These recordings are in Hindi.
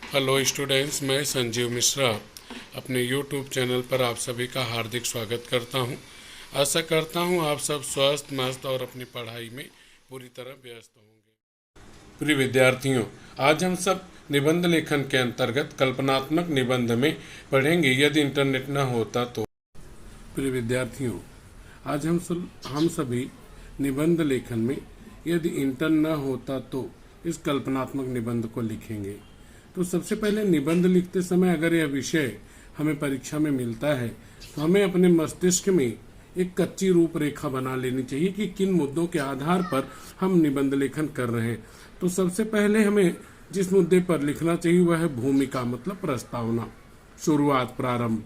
हेलो स्टूडेंट्स, मैं संजीव मिश्रा अपने यूट्यूब चैनल पर आप सभी का हार्दिक स्वागत करता हूं। आशा करता हूं आप सब स्वस्थ मस्त और अपनी पढ़ाई में पूरी तरह व्यस्त होंगे। प्रिय विद्यार्थियों, आज हम सब निबंध लेखन के अंतर्गत कल्पनात्मक निबंध में पढ़ेंगे यदि इंटरनेट न होता तो। प्रिय विद्यार्थियों, आज हम सभी निबंध लेखन में यदि इंटरनेट न होता तो इस कल्पनात्मक निबंध को लिखेंगे। तो सबसे पहले निबंध लिखते समय अगर यह विषय हमें परीक्षा में मिलता है तो हमें अपने मस्तिष्क में एक कच्ची रूपरेखा बना लेनी चाहिए कि किन मुद्दों के आधार पर हम निबंध लेखन कर रहे हैं। तो सबसे पहले हमें जिस मुद्दे पर लिखना चाहिए वह है भूमिका, मतलब प्रस्तावना, शुरुआत, प्रारंभ।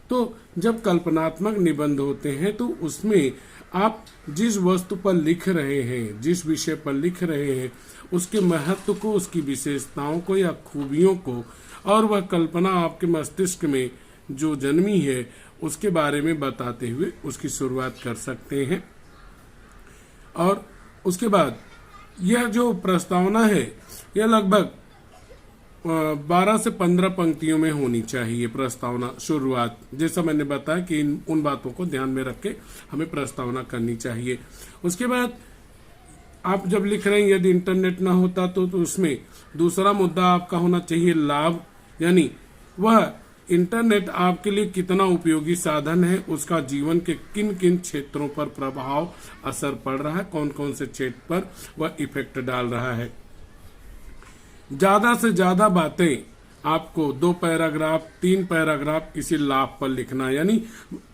तो जब कल्पनात्मक निबंध होते हैं तो उसमें आप जिस वस्तु पर लिख रहे हैं, जिस विषय पर लिख रहे हैं, उसके महत्व को, उसकी विशेषताओं को या खूबियों को और वह कल्पना आपके मस्तिष्क में जो जन्मी है उसके बारे में बताते हुए उसकी शुरुआत कर सकते हैं। और उसके बाद यह जो प्रस्तावना है यह लगभग 12 से 15 पंक्तियों में होनी चाहिए। प्रस्तावना, शुरुआत, जैसा मैंने बताया कि उन बातों को ध्यान में रख के हमें प्रस्तावना करनी चाहिए। उसके बाद आप जब लिख रहे हैं यदि इंटरनेट ना होता तो उसमें दूसरा मुद्दा आपका होना चाहिए लाभ, यानी वह इंटरनेट आपके लिए कितना उपयोगी साधन है, उसका जीवन के किन किन क्षेत्रों पर प्रभाव, असर पड़ रहा है, कौन कौन से क्षेत्र पर वह इफेक्ट डाल रहा है। ज्यादा से ज्यादा बातें आपको 2 पैराग्राफ 3 पैराग्राफ इसी लाभ पर लिखना, यानी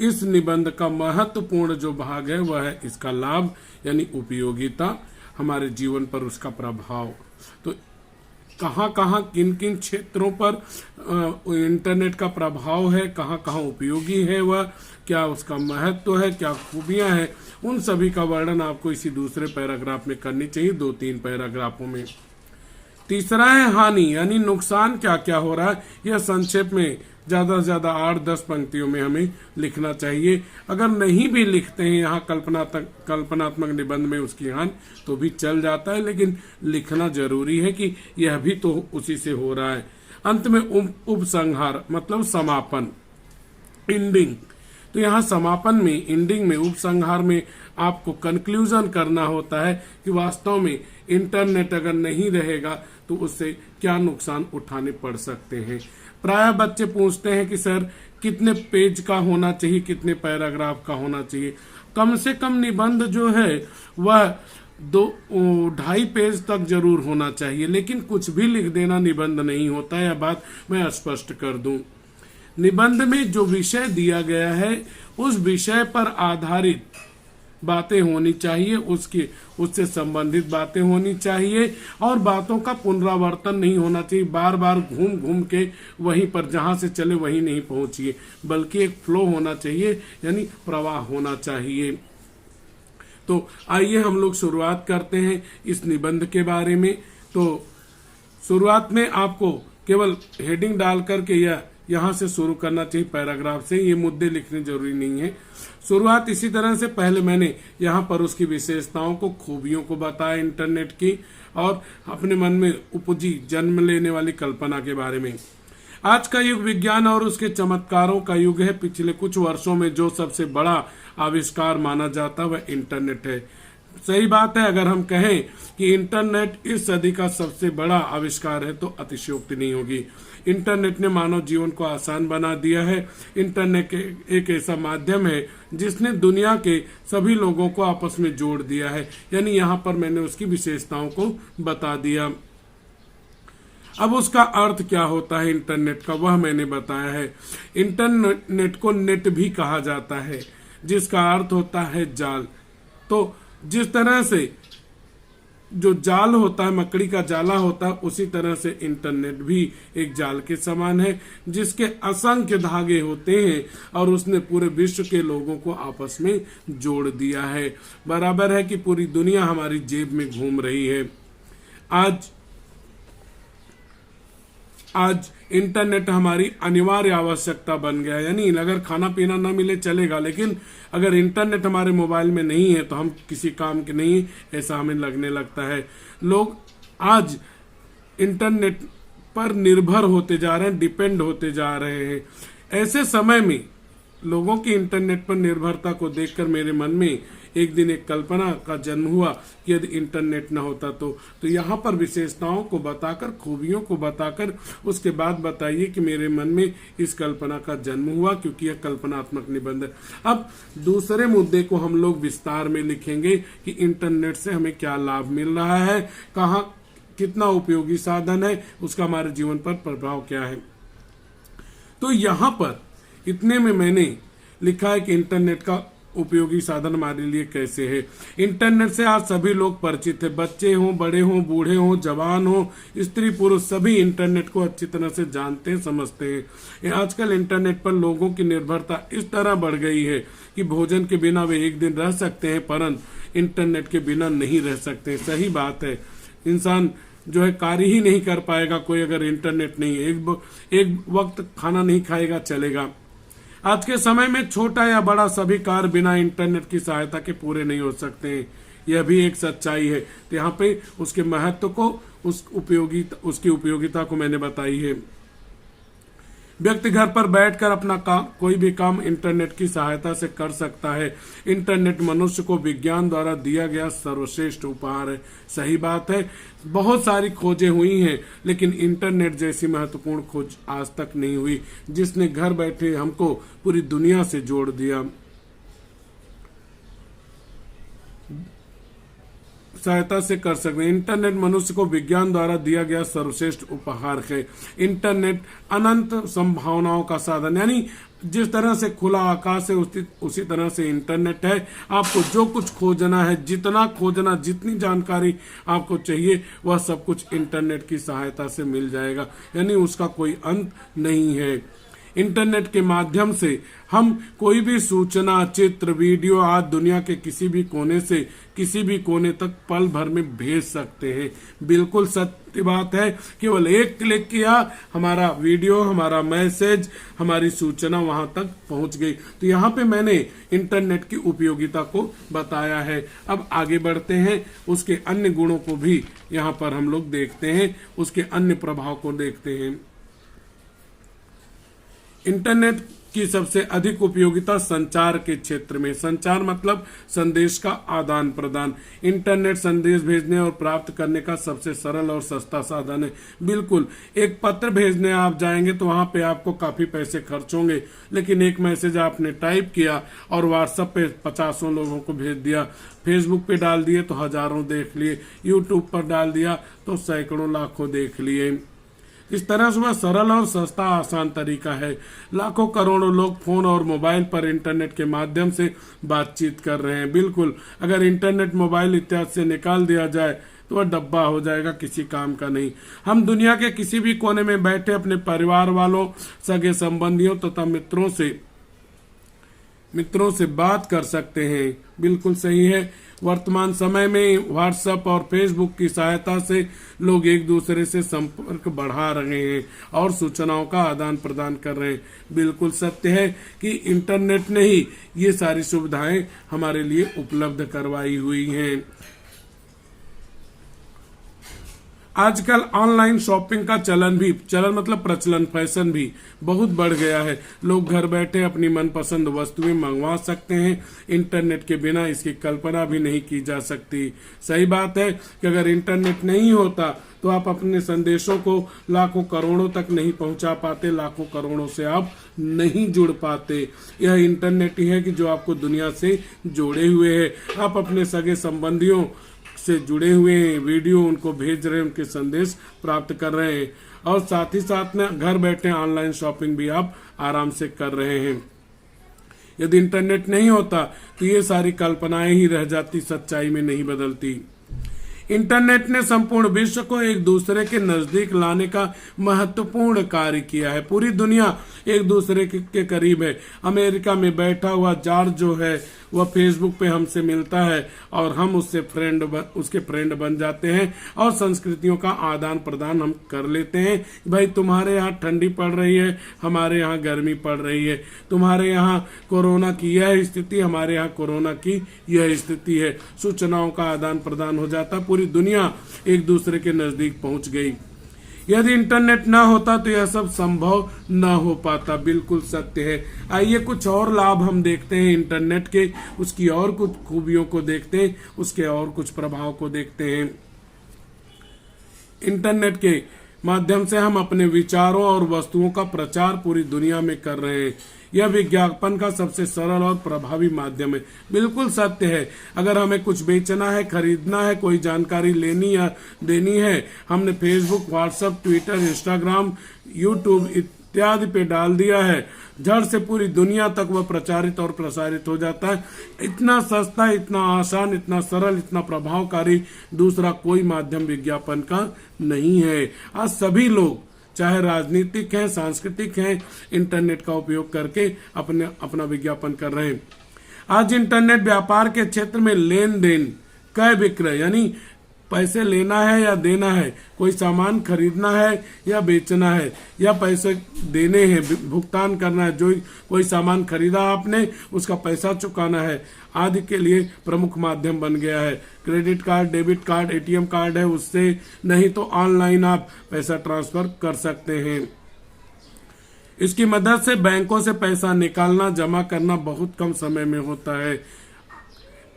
इस निबंध का महत्वपूर्ण जो भाग है वह है इसका लाभ, यानी उपयोगिता, हमारे जीवन पर उसका प्रभाव। तो कहाँ कहाँ किन किन क्षेत्रों पर इंटरनेट का प्रभाव है, कहाँ कहाँ उपयोगी है वह, क्या उसका महत्व है, क्या खूबियां हैं, उन सभी का वर्णन आपको इसी दूसरे पैराग्राफ में करनी चाहिए, 2-3 पैराग्राफों में। तीसरा है हानि, यानी नुकसान क्या क्या हो रहा है, यह संक्षेप में ज्यादा से ज्यादा 8-10 पंक्तियों में हमें लिखना चाहिए। अगर नहीं भी लिखते हैं यहाँ कल्पनात्मक निबंध में उसकी हानि तो भी चल जाता है, लेकिन लिखना जरूरी है कि यह भी तो उसी से हो रहा है। अंत में उपसंहार, मतलब समापन, एंडिंग। तो यहाँ समापन में, एंडिंग में, उपसंहार में आपको कंक्लूजन करना होता है कि वास्तव में इंटरनेट अगर नहीं रहेगा तो उससे क्या नुकसान उठाने पड़ सकते हैं। प्राय बच्चे पूछते हैं कि सर कितने पेज का होना चाहिए, कितने पैराग्राफ का होना चाहिए। कम से कम निबंध जो है वह 2-2.5 पेज तक जरूर होना चाहिए, लेकिन कुछ भी लिख देना निबंध नहीं होता है। यह बात मैं स्पष्ट कर दूं। निबंध में जो विषय दिया गया है उस विषय पर आधारित बातें होनी चाहिए, उससे संबंधित बातें होनी चाहिए और बातों का पुनरावर्तन नहीं होना चाहिए। बार बार घूम घूम के वहीं पर जहां से चले वहीं नहीं पहुंचिए, बल्कि एक फ्लो होना चाहिए, यानी प्रवाह होना चाहिए। तो आइए हम लोग शुरुआत करते हैं इस निबंध के बारे में। तो शुरुआत में आपको केवल हेडिंग डाल करके या यहां से शुरू करना चाहिए, पैराग्राफ से। ये मुद्दे लिखने जरूरी नहीं है। शुरुआत इसी तरह से, पहले मैंने यहाँ पर उसकी विशेषताओं को, खूबियों को बताया इंटरनेट की, और अपने मन में उपजी जन्म लेने वाली कल्पना के बारे में। आज का युग विज्ञान और उसके चमत्कारों का युग है। पिछले कुछ वर्षों में जो सबसे बड़ा आविष्कार माना जाता है वह इंटरनेट है। सही बात है, अगर हम कहें कि इंटरनेट इस सदी का सबसे बड़ा आविष्कार है तो अतिशयोक्ति नहीं होगी। इंटरनेट ने मानव जीवन को आसान बना दिया है। इंटरनेट एक ऐसा माध्यम है जिसने दुनिया के सभी लोगों को आपस में जोड़ दिया है, यानी यहाँ पर मैंने उसकी विशेषताओं को बता दिया। अब उसका अर्थ क्या होता है इंटरनेट का, वह मैंने बताया है। इंटरनेट को नेट भी कहा जाता है, जिसका अर्थ होता है जाल। तो जिस तरह से जो जाल होता है, मकड़ी का जाला होता है, उसी तरह से इंटरनेट भी एक जाल के समान है जिसके असंख्य धागे होते हैं और उसने पूरे विश्व के लोगों को आपस में जोड़ दिया है। बराबर है कि पूरी दुनिया हमारी जेब में घूम रही है। आज इंटरनेट हमारी अनिवार्य आवश्यकता बन गया है। यानी अगर खाना पीना ना मिले चलेगा, लेकिन अगर इंटरनेट हमारे मोबाइल में नहीं है तो हम किसी काम के नहीं, ऐसा हमें लगने लगता है। लोग आज इंटरनेट पर निर्भर होते जा रहे हैं, डिपेंड होते जा रहे हैं। ऐसे समय में लोगों की इंटरनेट पर निर्भरता को देखकर मेरे मन में एक दिन एक कल्पना का जन्म हुआ कि यदि इंटरनेट न होता तो यहाँ पर विशेषताओं को बताकर, खूबियों को बताकर उसके बाद बताइए कि मेरे मन में इस कल्पना का जन्म हुआ, क्योंकि यह कल्पनात्मक निबंध है। अब दूसरे मुद्दे को हम लोग विस्तार में लिखेंगे कि इंटरनेट से हमें क्या लाभ मिल रहा है, कहाँ कितना उपयोगी साधन है, उसका हमारे जीवन पर प्रभाव क्या है। तो यहाँ पर इतने में मैंने लिखा है कि इंटरनेट का उपयोगी साधन हमारे लिए कैसे है। इंटरनेट से आज सभी लोग परिचित है, बच्चे हों, बड़े हों, बूढ़े हों, जवान हों, स्त्री पुरुष, सभी इंटरनेट को अच्छी तरह से जानते हैं, समझते हैं। आजकल इंटरनेट पर लोगों की निर्भरता इस तरह बढ़ गई है कि भोजन के बिना वे एक दिन रह सकते हैं, परंतु इंटरनेट के बिना नहीं रह सकते। सही बात है, इंसान जो है कार्य ही नहीं कर पाएगा कोई अगर इंटरनेट नहीं है। एक वक्त खाना नहीं खाएगा चलेगा। आज के समय में छोटा या बड़ा सभी कार्य बिना इंटरनेट की सहायता के पूरे नहीं हो सकते हैं, यह भी एक सच्चाई है। तो यहाँ पे उसके महत्व को, उसकी उपयोगिता को मैंने बताई है। व्यक्ति घर पर बैठकर अपना काम, कोई भी काम इंटरनेट की सहायता से कर सकता है। इंटरनेट मनुष्य को विज्ञान द्वारा दिया गया सर्वश्रेष्ठ उपहार है। सही बात है, बहुत सारी खोजें हुई हैं, लेकिन इंटरनेट जैसी महत्वपूर्ण खोज आज तक नहीं हुई, जिसने घर बैठे हमको पूरी दुनिया से जोड़ दिया। सहायता से कर सकते हैं। इंटरनेट मनुष्य को विज्ञान द्वारा दिया गया सर्वश्रेष्ठ उपहार है। इंटरनेट अनंत संभावनाओं का साधन, यानी जिस तरह से खुला आकाश है उसी तरह से इंटरनेट है। आपको जो कुछ खोजना है, जितना खोजना, जितनी जानकारी आपको चाहिए, वह सब कुछ इंटरनेट की सहायता से मिल जाएगा, यानी उसका कोई अंत नहीं है। इंटरनेट के माध्यम से हम कोई भी सूचना, चित्र, वीडियो आज दुनिया के किसी भी कोने से किसी भी कोने तक पल भर में भेज सकते हैं। बिल्कुल सत्य बात है, केवल एक क्लिक किया, हमारा वीडियो, हमारा मैसेज, हमारी सूचना वहां तक पहुंच गई। तो यहाँ पे मैंने इंटरनेट की उपयोगिता को बताया है। अब आगे बढ़ते हैं, उसके अन्य गुणों को भी यहाँ पर हम लोग देखते हैं, उसके अन्य प्रभाव को देखते हैं। इंटरनेट की सबसे अधिक उपयोगिता संचार के क्षेत्र में। संचार मतलब संदेश का आदान प्रदान। इंटरनेट संदेश भेजने और प्राप्त करने का सबसे सरल और सस्ता साधन है। बिल्कुल, एक पत्र भेजने आप जाएंगे तो वहां पे आपको काफी पैसे खर्च होंगे, लेकिन एक मैसेज आपने टाइप किया और व्हाट्सएप पे 50 लोगों को भेज दिया, फेसबुक पे डाल दिए तो हजारों देख लिए, यूट्यूब पर डाल दिया तो सैकड़ों लाखों देख लिए। इस तरह से वह सरल और सस्ता आसान तरीका है। लाखों करोड़ों लोग फोन और मोबाइल पर इंटरनेट के माध्यम से बातचीत कर रहे हैं। बिल्कुल, अगर इंटरनेट, मोबाइल इत्यादि से निकाल दिया जाए तो वह डब्बा हो जाएगा, किसी काम का नहीं। हम दुनिया के किसी भी कोने में बैठे अपने परिवार वालों, सगे संबंधियों तथा मित्रों से बात कर सकते हैं। बिल्कुल सही है। वर्तमान समय में व्हाट्सएप और फेसबुक की सहायता से लोग एक दूसरे से संपर्क बढ़ा रहे हैं और सूचनाओं का आदान प्रदान कर रहे हैं। बिल्कुल सत्य है कि इंटरनेट ने ही ये सारी सुविधाएं हमारे लिए उपलब्ध करवाई हुई हैं। आजकल ऑनलाइन शॉपिंग का चलन मतलब प्रचलन, फैशन भी बहुत बढ़ गया है। लोग घर बैठे अपनी मनपसंद वस्तुएं मंगवा सकते हैं। इंटरनेट के बिना इसकी कल्पना भी नहीं की जा सकती। सही बात है कि अगर इंटरनेट नहीं होता तो आप अपने संदेशों को लाखों करोड़ों तक नहीं पहुंचा पाते, लाखों करोड़ों से आप नहीं जुड़ पाते। यह इंटरनेट ही है कि जो आपको दुनिया से जोड़े हुए है। आप अपने सगे संबंधियों से जुड़े हुए हैं, वीडियो उनको भेज रहे हैं, उनके संदेश प्राप्त कर रहे हैं, और साथ ही साथ में घर बैठे ऑनलाइन शॉपिंग भी आप आराम से कर रहे हैं। यदि इंटरनेट नहीं होता तो ये सारी कल्पनाएं ही रह जाती, सच्चाई में नहीं बदलती। इंटरनेट ने संपूर्ण विश्व को एक दूसरे के नजदीक लाने का महत्वपूर्ण कार्य किया है। पूरी दुनिया एक दूसरे के करीब है। अमेरिका में बैठा हुआ जॉर्ज जो है वह फेसबुक पे हमसे मिलता है और हम उससे उसके फ्रेंड बन जाते हैं और संस्कृतियों का आदान प्रदान हम कर लेते हैं। भाई तुम्हारे यहाँ ठंडी पड़ रही है, हमारे यहाँ गर्मी पड़ रही है, तुम्हारे यहाँ कोरोना की यह स्थिति, हमारे यहाँ कोरोना की यह स्थिति है। सूचनाओं का आदान प्रदान हो जाता, पूरी दुनिया एक दूसरे के नजदीक पहुंच गई। यदि इंटरनेट ना होता तो यह सब संभव ना हो पाता। बिल्कुल सत्य है। आइए कुछ और लाभ हम देखते हैं इंटरनेट के, उसकी और कुछ खूबियों को देखते हैं, उसके और कुछ प्रभाव को देखते हैं। इंटरनेट के माध्यम से हम अपने विचारों और वस्तुओं का प्रचार पूरी दुनिया में कर रहे हैं। यह विज्ञापन का सबसे सरल और प्रभावी माध्यम है। बिल्कुल सत्य है। अगर हमें कुछ बेचना है, खरीदना है, कोई जानकारी लेनी या देनी है, हमने Facebook, WhatsApp, Twitter, Instagram, YouTube इत्यादि पे डाल दिया है, झट से पूरी दुनिया तक वह प्रचारित और प्रसारित हो जाता है। इतना सस्ता, इतना आसान, इतना सरल, इतना प्रभावकारी दूसरा कोई माध्यम विज्ञापन का नहीं है। आज सभी लोग, चाहे राजनीतिक हैं, सांस्कृतिक हैं, इंटरनेट का उपयोग करके अपना विज्ञापन कर रहे हैं। आज इंटरनेट व्यापार के क्षेत्र में लेन देन, क्रय विक्रय, यानी पैसे लेना है या देना है, कोई सामान खरीदना है या बेचना है, या पैसे देने हैं, भुगतान करना है, जो कोई सामान खरीदा आपने उसका पैसा चुकाना है, आदि के लिए प्रमुख माध्यम बन गया है। Credit card, debit card, ATM card है, उससे नहीं तो ऑनलाइन आप पैसा ट्रांसफर कर सकते हैं। इसकी मदद से बैंकों से पैसा निकालना, जमा करना बहुत कम समय में होता है।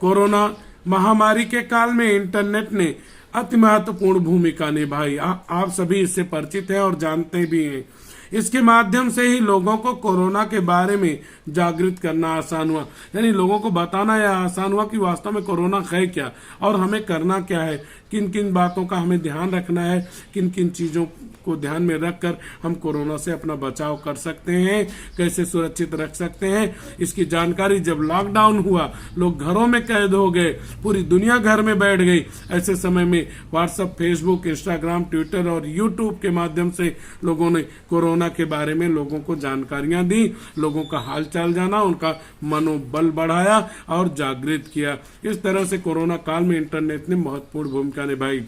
कोरोना महामारी के काल में इंटरनेट ने अति महत्वपूर्ण भूमिका निभाई। आप सभी इससे परिचित हैं और जानते भी हैं। इसके माध्यम से ही लोगों को कोरोना के बारे में जागृत करना आसान हुआ, यानी लोगों को बताना यह आसान हुआ कि वास्तव में कोरोना है क्या और हमें करना क्या है, किन किन बातों का हमें ध्यान रखना है, किन किन चीजों को ध्यान में रखकर हम कोरोना से अपना बचाव कर सकते हैं, कैसे सुरक्षित रख सकते हैं। इसकी जानकारी जब लॉकडाउन हुआ, लोग घरों में कैद हो गए, पूरी दुनिया घर में बैठ गई, ऐसे समय में व्हाट्सएप, फेसबुक, इंस्टाग्राम, ट्विटर और यूट्यूब के माध्यम से लोगों ने कोरोना के बारे में लोगों को जानकारियां दी, लोगों का हालचाल जाना, उनका मनोबल बढ़ाया और जागृत किया। इस तरह से कोरोना काल में इंटरनेट ने महत्वपूर्ण भूमिका निभाई।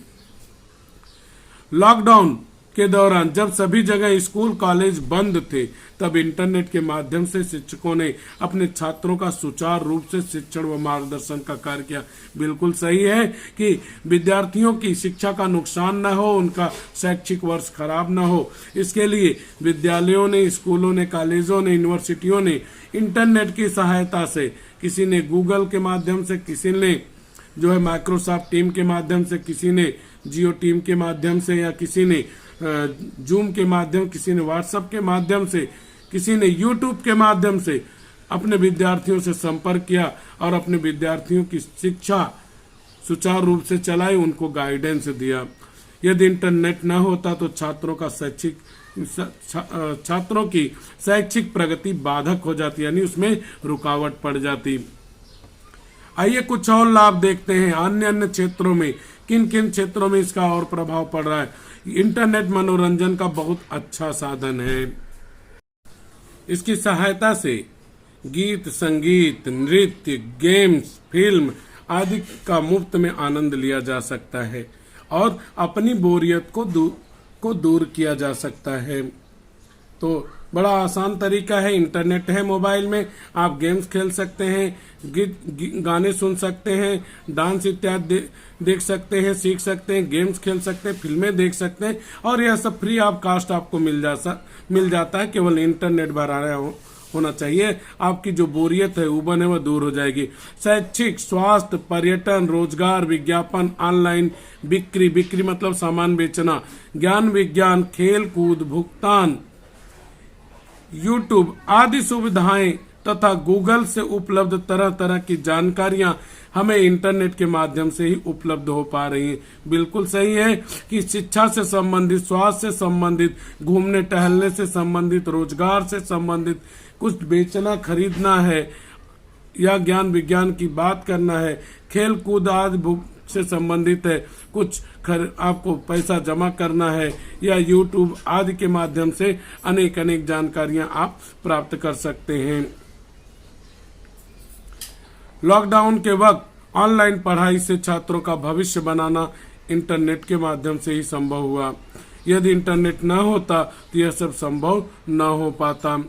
लॉकडाउन के दौरान जब सभी जगह स्कूल कॉलेज बंद थे, तब इंटरनेट के माध्यम से शिक्षकों ने अपने छात्रों का सुचारू रूप से शिक्षण व मार्गदर्शन का कार्य किया। बिल्कुल सही है कि विद्यार्थियों की शिक्षा का नुकसान न हो, उनका शैक्षिक वर्ष खराब न हो, इसके लिए विद्यालयों ने, स्कूलों ने, कॉलेजों ने, यूनिवर्सिटियों ने इंटरनेट की सहायता से, किसी ने गूगल के माध्यम से, किसी ने जो है माइक्रोसॉफ्ट टीम के माध्यम से, किसी ने जियो टीम के माध्यम से, या किसी ने जूम के माध्यम, किसी ने व्हाट्सएप के माध्यम से, किसी ने यूट्यूब के माध्यम से अपने विद्यार्थियों से संपर्क किया और अपने विद्यार्थियों की शिक्षा सुचारू रूप से चलाई, उनको गाइडेंस दिया। यदि इंटरनेट न होता तो छात्रों की शैक्षिक प्रगति बाधक हो जाती, यानी उसमें रुकावट पड़ जाती। आइए कुछ और लाभ देखते हैं। अन्य क्षेत्रों में, किन किन क्षेत्रों में इसका और प्रभाव पड़ रहा है। इंटरनेट मनोरंजन का बहुत अच्छा साधन है। इसकी सहायता से गीत, संगीत, नृत्य, गेम्स, फिल्म आदि का मुफ्त में आनंद लिया जा सकता है और अपनी बोरियत को दूर किया जा सकता है। तो बड़ा आसान तरीका है, इंटरनेट है मोबाइल में, आप गेम्स खेल सकते हैं, गाने सुन सकते हैं, डांस इत्यादि देख सकते हैं, सीख सकते हैं, गेम्स खेल सकते हैं, फिल्में देख सकते हैं, और यह सब फ्री ऑफ कास्ट आपको मिल जाता है। केवल इंटरनेट भराना होना चाहिए, आपकी जो बोरियत है, उबन है, वह दूर हो जाएगी। शैक्षिक, स्वास्थ्य, पर्यटन, रोजगार, विज्ञापन, ऑनलाइन बिक्री मतलब सामान बेचना, ज्ञान विज्ञान, खेल कूद, भुगतान, यूट्यूब आदि सुविधाएं तथा गूगल से उपलब्ध तरह तरह की जानकारियां हमें इंटरनेट के माध्यम से ही उपलब्ध हो पा रही हैं। बिल्कुल सही है कि शिक्षा से संबंधित, स्वास्थ्य से संबंधित, घूमने टहलने से संबंधित, रोजगार से संबंधित, कुछ बेचना खरीदना है या ज्ञान विज्ञान की बात करना है, खेल कूद आदि से संबंधित है, कुछ आपको पैसा जमा करना है, या यूट्यूब आदि के माध्यम से अनेक जानकारियां आप प्राप्त कर सकते हैं। लॉकडाउन के वक्त ऑनलाइन पढ़ाई से छात्रों का भविष्य बनाना इंटरनेट के माध्यम से ही संभव हुआ। यदि इंटरनेट न होता तो यह सब संभव न हो पाता।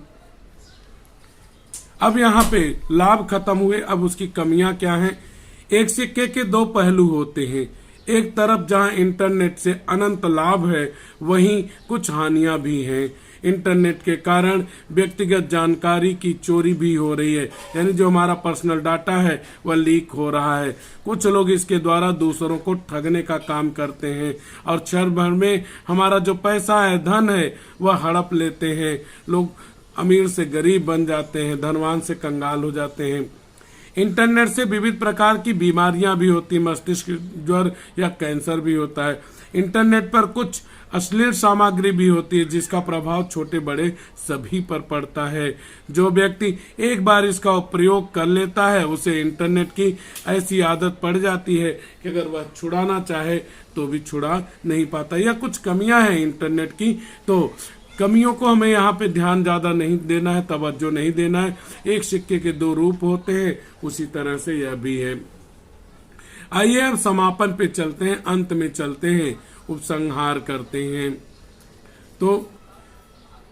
अब यहाँ पे लाभ खत्म हुए, अब उसकी कमियां क्या हैं। एक सिक्के के दो पहलू होते हैं। एक तरफ जहां इंटरनेट से अनंत लाभ है, वहीं कुछ हानियां भी हैं। इंटरनेट के कारण व्यक्तिगत जानकारी की चोरी भी हो रही है, यानी जो हमारा पर्सनल डाटा है वह लीक हो रहा है। कुछ लोग इसके द्वारा दूसरों को ठगने का काम करते हैं और क्षण भर में हमारा जो पैसा है, धन है, वह हड़प लेते हैं। लोग अमीर से गरीब बन जाते हैं, धनवान से कंगाल हो जाते हैं। इंटरनेट से विविध प्रकार की बीमारियां भी होती हैं, मस्तिष्क ज्वर या कैंसर भी होता है। इंटरनेट पर कुछ अश्लील सामग्री भी होती है, जिसका प्रभाव छोटे बड़े सभी पर पड़ता है। जो व्यक्ति एक बार इसका प्रयोग कर लेता है, उसे इंटरनेट की ऐसी आदत पड़ जाती है कि अगर वह छुड़ाना चाहे तो भी छुड़ा नहीं पाता। या कुछ कमियां हैं इंटरनेट की, तो कमियों को हमें यहाँ पे ध्यान ज्यादा नहीं देना है, तवज्जो नहीं देना है। एक सिक्के के दो रूप होते हैं, उसी तरह से यह भी है। आइए अब समापन पे चलते हैं, अंत में चलते हैं, उपसंहार करते हैं। तो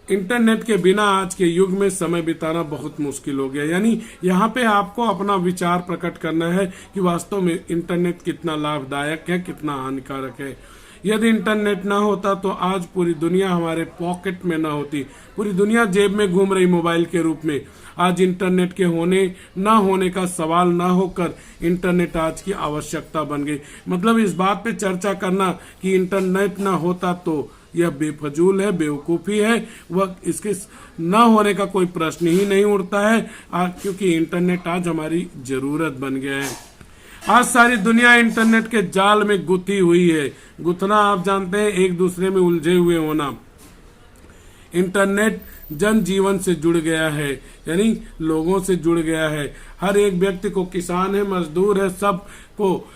इंटरनेट के बिना आज के युग में समय बिताना बहुत मुश्किल हो गया। यानी यहाँ पे आपको अपना विचार प्रकट करना है कि वास्तव में इंटरनेट कितना लाभदायक है, कितना हानिकारक है। यदि इंटरनेट ना होता तो आज पूरी दुनिया हमारे पॉकेट में ना होती, पूरी दुनिया जेब में घूम रही मोबाइल के रूप में। आज इंटरनेट के होने ना होने का सवाल ना होकर इंटरनेट आज की आवश्यकता बन गई। मतलब इस बात पे चर्चा करना कि इंटरनेट ना होता तो यह बेफजूल है, बेवकूफ़ी है। वह इसके ना होने का कोई प्रश्न ही नहीं उठता है, क्योंकि इंटरनेट आज हमारी जरूरत बन गया है। आज सारी दुनिया इंटरनेट के जाल में गुथी हुई है। गुथना आप जानते हैं, एक दूसरे में उलझे हुए होना। इंटरनेट जन जीवन से जुड़ गया है, यानी लोगों से जुड़ गया है। हर एक व्यक्ति को, किसान है, मजदूर है, सब को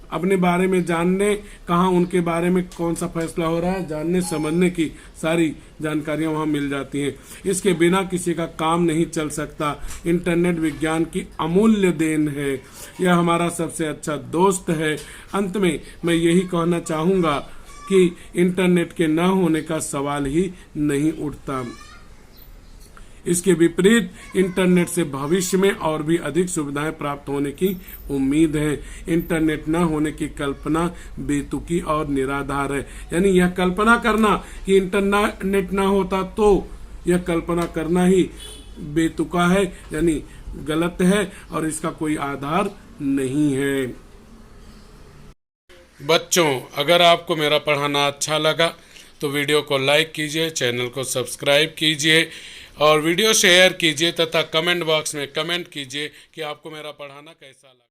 अपने बारे में जानने, कहाँ उनके बारे में कौन सा फैसला हो रहा है, जानने समझने की सारी जानकारियां वहां मिल जाती हैं। इसके बिना किसी का काम नहीं चल सकता। इंटरनेट विज्ञान की अमूल्य देन है, यह हमारा सबसे अच्छा दोस्त है। अंत में मैं यही कहना चाहूंगा कि इंटरनेट के न होने का सवाल ही नहीं उठता। इसके विपरीत इंटरनेट से भविष्य में और भी अधिक सुविधाएं प्राप्त होने की उम्मीद है। इंटरनेट न होने की कल्पना बेतुकी और निराधार है। यानी यह कल्पना करना कि इंटरनेट न होता तो यह कल्पना करना ही बेतुका है, यानी गलत है और इसका कोई आधार नहीं है। बच्चों, अगर आपको मेरा पढ़ाना अच्छा लगा तो वीडियो को लाइक कीजिए, चैनल को सब्सक्राइब कीजिए और वीडियो शेयर कीजिए तथा कमेंट बॉक्स में कमेंट कीजिए कि आपको मेरा पढ़ाना कैसा लगा।